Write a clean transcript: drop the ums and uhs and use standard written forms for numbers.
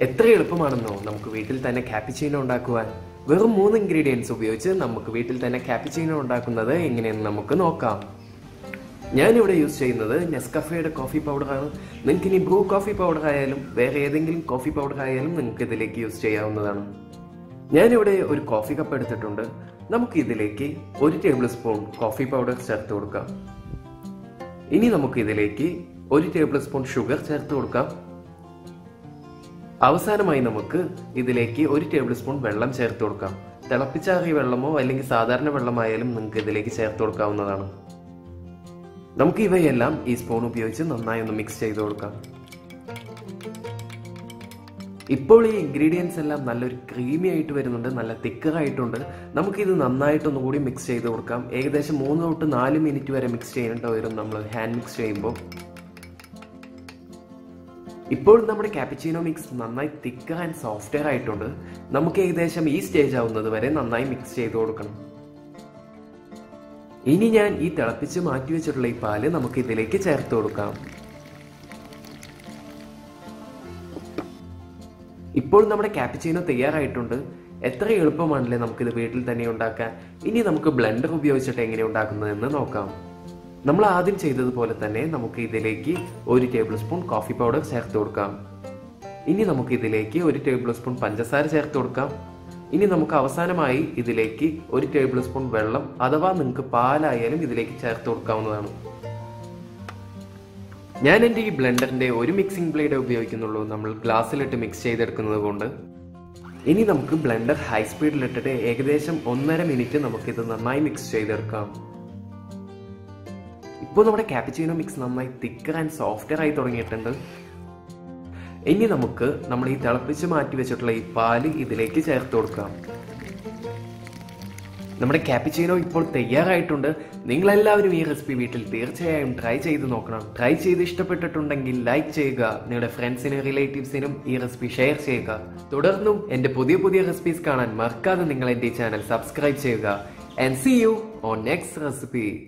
എത്ര എളുപ്പമാണെന്നോ നമുക്ക് വീട്ടിൽ തന്നെ കാപ്പിച്ചീനോ ഉണ്ടാക്കുവാൻ. വെറും 3 ഇൻഗ്രീഡിയൻസ് ഉപയോഗിച്ച് നമുക്ക് വീട്ടിൽ തന്നെ കാപ്പിച്ചീനോ ഉണ്ടാക്കുന്നത് എങ്ങനെയെന്ന് നമുക്ക് നോക്കാം. ഞാനിവിടെ യൂസ് ചെയ്യുന്നത് നെസ്കഫേയുടെ കോഫി പൗഡറാണ്. നിങ്ങൾക്ക് ഇനി ബ്രൂ കോഫി പൗഡർ ആയാലും വേറെ ഏതെങ്കിലും കോഫി പൗഡർ ആയാലും നിങ്ങൾക്ക് ഇതിലേക്ക് യൂസ് ചെയ്യാവുന്നതാണ്. ഞാനിവിടെ ഒരു കോഫി കപ്പ് എടുത്തിട്ടുണ്ട്. നമുക്ക് ഇതിലേക്ക് 1 ടേബിൾ സ്പൂൺ കോഫി പൗഡർ ചേർത്ത് കൊടുക്കാം. ഇനി നമുക്ക് ഇതിലേക്ക് 1 ടേബിൾ സ്പൂൺ ഷുഗർ ചേർത്ത് കൊടുക്കാം. അവസാനമായി നമുക്ക് ഇതിലേക്ക് 1 ടേബിൾ സ്പൂൺ വെള്ളം ചേർത്ത് കൊടുക്കാം. തിളപ്പിച്ചാറിയ വെള്ളമോ അല്ലെങ്കിൽ സാധാരണ വെള്ളമായാലും നിങ്ങൾക്ക് ഇതിലേക്ക് ചേർത്ത് കൊടുക്കാവുന്നതാണ്. നമുക്ക് ഇവയെല്ലാം ഈ സ്പൂൺ ഉപയോഗിച്ച് നന്നായി ഒന്ന് മിക്സ് ചെയ്ത് കൊടുക്കാം. ഇപ്പോൾ ഈ ഇൻഗ്രീഡിയൻസ് എല്ലാം നല്ലൊരു ക്രീമി ആയിട്ട് വരുന്നുണ്ട്, നല്ല തിക്കറായിട്ടുണ്ട്. നമുക്കിത് നന്നായിട്ടൊന്നുകൂടി മിക്സ് ചെയ്ത് കൊടുക്കാം. ഏകദേശം 3 തൊട്ട് 4 മിനിറ്റ് വരെ മിക്സ് ചെയ്യേണ്ട വരും നമ്മൾ ഹാൻഡ് മിക്സ് ചെയ്യുമ്പോൾ. ഇപ്പോൾ നമ്മുടെ കാപ്പിച്ചീനോ മിക്സ് നന്നായി തിക്കർ ആൻഡ് സോഫ്റ്റ്വെയർ ആയിട്ടുണ്ട്. നമുക്ക് ഏകദേശം ഈ സ്റ്റേജ് ആവുന്നത് വരെ നന്നായി മിക്സ് ചെയ്ത് കൊടുക്കണം. ഇനി ഞാൻ ഈ തിളപ്പിച്ച് മാറ്റി വെച്ചിട്ടുള്ള ഈ പാല് നമുക്ക് ഇതിലേക്ക് ചേർത്ത് കൊടുക്കാം. ഇപ്പോൾ നമ്മുടെ കാപ്പിച്ചീനോ തയ്യാറായിട്ടുണ്ട്. എത്ര എളുപ്പമാണല്ലേ നമുക്കിത് വീട്ടിൽ തന്നെ ഉണ്ടാക്കാൻ. ഇനി നമുക്ക് ബ്ലെൻഡർ ഉപയോഗിച്ചിട്ട് എങ്ങനെ ഉണ്ടാക്കുന്നതെന്ന് നോക്കാം. നമ്മൾ ആദ്യം ചെയ്തതുപോലെ തന്നെ നമുക്ക് ഇതിലേക്ക് 1 ടേബിൾ സ്പൂൺ കോഫി പൗഡർ ചേർത്ത് കൊടുക്കാം. ഇനി നമുക്ക് ഇതിലേക്ക് 1 ടേബിൾ സ്പൂൺ പഞ്ചസാര ചേർത്ത് കൊടുക്കാം. ഇനി നമുക്ക് അവസാനമായി ഇതിലേക്ക് 1 ടേബിൾ സ്പൂൺ വെള്ളം അഥവാ നിങ്ങൾക്ക് പാലായാലും ഇതിലേക്ക് ചേർത്ത് കൊടുക്കാവുന്നതാണ്. ഞാൻ എൻ്റെ ഈ ബ്ലെൻഡറിന്റെ ഒരു മിക്സിംഗ് ബ്ലേഡ് ഉപയോഗിക്കുന്നുള്ളൂ, നമ്മൾ ഗ്ലാസ്സിലിട്ട് മിക്സ് ചെയ്തെടുക്കുന്നത് കൊണ്ട്. ഇനി നമുക്ക് ബ്ലെൻഡർ ഹൈ സ്പീഡിലിട്ടിട്ട് ഏകദേശം 1.5 മിനിറ്റ് നമുക്കിത് നന്നായി മിക്സ് ചെയ്തെടുക്കാം. ഇപ്പോൾ നമ്മുടെ കാപ്പിച്ചീനോ മിക്സ് നന്നായി തിക്കർ ആൻഡ് സോഫ്റ്റ്വെയർ ആയി തുടങ്ങിയിട്ടുണ്ട്. ഇനി നമുക്ക് നമ്മൾ ഈ തിളപ്പിച്ച് മാറ്റി വെച്ചിട്ടുള്ള ഈ പാല് ഇതിലേക്ക് ചേർത്ത് കൊടുക്കാം. നമ്മുടെ കാപ്പിച്ചീനോ ഇപ്പോൾ തയ്യാറായിട്ടുണ്ട്. നിങ്ങളെല്ലാവരും ഈ റെസിപ്പി വീട്ടിൽ തീർച്ചയായും ട്രൈ ചെയ്ത് നോക്കണം. ട്രൈ ചെയ്ത് ഇഷ്ടപ്പെട്ടിട്ടുണ്ടെങ്കിൽ ലൈക്ക് ചെയ്യുക, നിങ്ങളുടെ ഫ്രണ്ട്സിനും റിലേറ്റീവ്സിനും ഈ റെസിപ്പി ഷെയർ ചെയ്യുക. തുടർന്നും എൻ്റെ പുതിയ റെസിപ്പീസ് കാണാൻ മറക്കാതെ നിങ്ങൾ എൻ്റെ ഈ ചാനൽ സബ്സ്ക്രൈബ് ചെയ്യുക. And see you on next recipe.